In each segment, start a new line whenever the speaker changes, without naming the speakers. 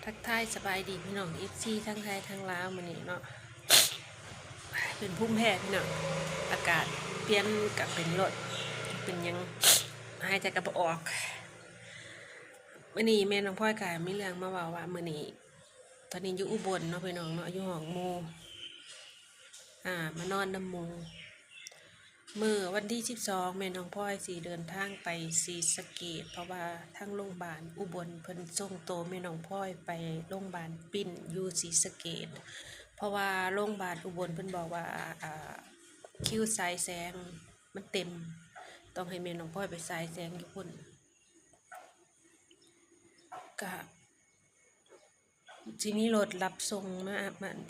ทักทายสบายดีพี่น้องFCทั้งไทยทั้งลาวมื้อนี้เนาะเป็นภูมิแพ้พี่น้องอากาศเปลี่ยนกับเป็นรถเป็นยังหายใจกับบ่ออกมื้อนี้แม่น้องพลอยก็มีเรื่องมาเว้าว่ามื้อนี้ตอนนี้อยู่อุบลเนาะพี่น้องเนาะอยู่ห้องหมู่มานอนนำหมู่มื้อวันที่12แม่น้องพลอยสิเดินทางไปศรีสะเกษเพราะว่าทางโรงพยาบาลอุบลเพิ่นส่งตัวแม่น้องพลอยไปโรงพยาบาลปิ่นอยู่ศรีสะเกษเพราะว่าโรงพยาบาลอุบลเพิ่นบอกว่าคิวสายแสงมันเต็มต้องให้แม่น้องพลอยไปสายแสงอยู่พุ่นก็สิมีรถรับส่งมา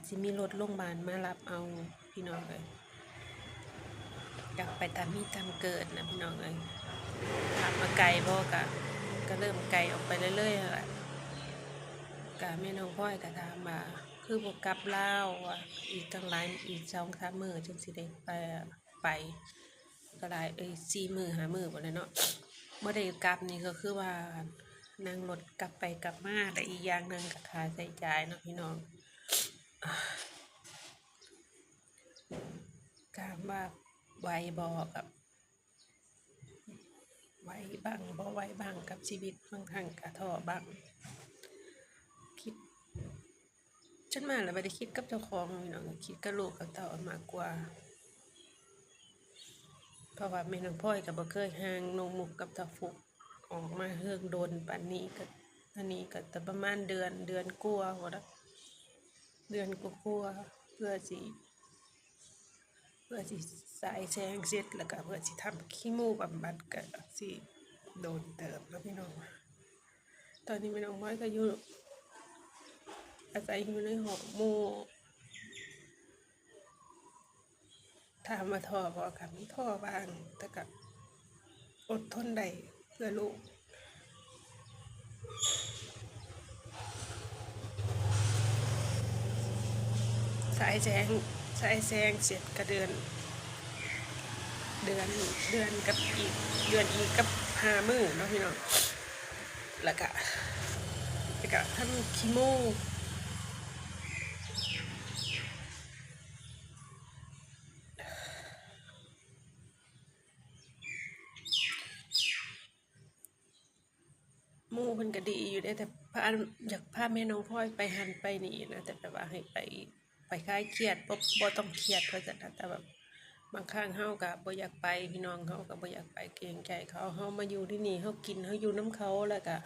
สิมีรถโรงพยาบาลมารับเอาพี่น้องเลยกลับไปตามมีตามเกิดนะพี่น้องเลยถามมาไกลบ่ก็เริ่มไกลออกไปเรื่อยๆแหละก็แม่น้องพลอยก็ถามมาคือบ่กลับลาวว่าอีกตั้งหลายอีก2-3 มื้อจึงสิได้ไปก็หลาย4 มื้อ5 มื้อบ่เลยเนาะบ่ได้กลับนี่ก็คือว่านั่งรถกลับไปกลับมาแต่อีกอย่างนึงก็ค่าใช้จ่ายเนาะพี่น้องถามว่าไหวบ่กับไหวบ้างบ่ไหวบ้างกับชีวิตบางครั้งก็ท้อบ้างคิดจนมาแล้วบ่ได้คิดกับเจ้าของพี่น้องคิดกับลูกกับเต้ามากกว่าเพราะว่าแม่น้องพลอยก็บ่เคยห่างน้องมุกกับตาฟุกออกมาเฮิงโดนปานนี้ก็อันนี้ก็แต่ประมาณเดือนกว่าบ่ล่ะเดือนกว่าเพื่อสิสายแสงเสร็จแล้วก็เพื่อสิทำคีโมบำบัดก็สิโดนเติบแล้วพี่น้องตอนนี้แม่น้องพลอยก็อยู่อาศัยอยู่ในห้องหมู่ถามว่าท้อบ่ก็มีท้อบ้างแต่ก็อดทนได้เพื่อลูกสายแสงเสร็จก็เดือนกับอีกกับ5 มื้อเนาะพี่น้องแล้วก็ทำคีโมหมู่เพิ่นก็ดีอยู่แต่อยากพาแม่น้องพลอยไปหันไปนี่นะแต่แบบว่าให้ไปคลายเครียดบ่ต้องเครียดว่าซั่นนะแต่แบบบางครั้งเฮาก็บ่อยากไปพี่น้องเฮาก็บ่อยากไปเกรงใจเขาเฮามาอยู่ที่นี่เฮากินเฮาอยู่นำเขาแล้วก็